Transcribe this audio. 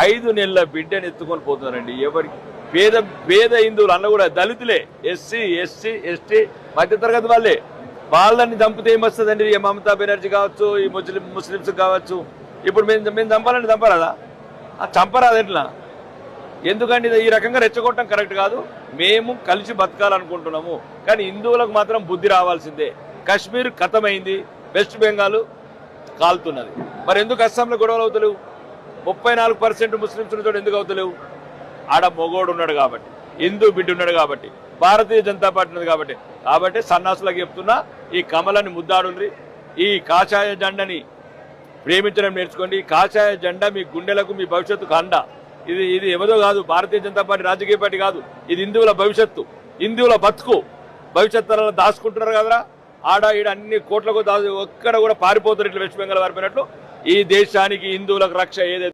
5 నెలల బిడ్డని ఎత్తుకొని పోతున్నారండి. ఎవరికి పేద పేద హిందువులు అన్న కూడా దళితులే, ఎస్సీ ఎస్టీ ఎస్టీ మధ్యతరగతి వాళ్ళని చంపితే ఏమొస్తుందండి? మమతా బెనర్జీ కావచ్చు, ఈ ముస్లిమ్స్ కావచ్చు. ఇప్పుడు మేము చంపాలంటే చంపరాదా? చంపరాదు ఎట్లా? ఎందుకంటే ఈ రకంగా రెచ్చగొట్టడం కరెక్ట్ కాదు. మేము కలిసి బతకాలనుకుంటున్నాము, కానీ హిందువులకు మాత్రం బుద్ధి రావాల్సిందే. కాశ్మీర్ ఖతమైంది, వెస్ట్ బెంగాల్ కాలుతున్నది. మరి ఎందుకు అస్సాంలో గొడవలు అవుతలేవు? 34% ముస్లింస్ తోటి ఎందుకు అవుతలేవు? ఆడ మొగోడు ఉన్నాడు కాబట్టి, హిందూ బిడ్డ ఉన్నాడు కాబట్టి, భారతీయ జనతా పార్టీ ఉన్నది కాబట్టి సన్నాసులకు చెప్తున్నా, ఈ కమలని ముద్దాడుండ్రి, ఈ కాషాయ జెండాని ప్రేమించడం నేర్చుకోండి. ఈ కాషాయ జెండా మీ గుండెలకు, మీ భవిష్యత్తుకు అండ. ఇది ఎవరో కాదు, భారతీయ జనతా పార్టీ రాజకీయ పార్టీ కాదు. ఇది హిందువుల భవిష్యత్తు, హిందువుల బతుకు. భవిష్యత్ తరాలను దాచుకుంటున్నారు కదరా, ఆడ ఈడ అన్ని కోట్లకు ఒక్కడ కూడా పారిపోతారు. ఇట్లా వెస్ట్ బెంగాల్ పారిపోయినట్లు ఈ దేశానికి హిందువులకు రక్ష ఏదైతే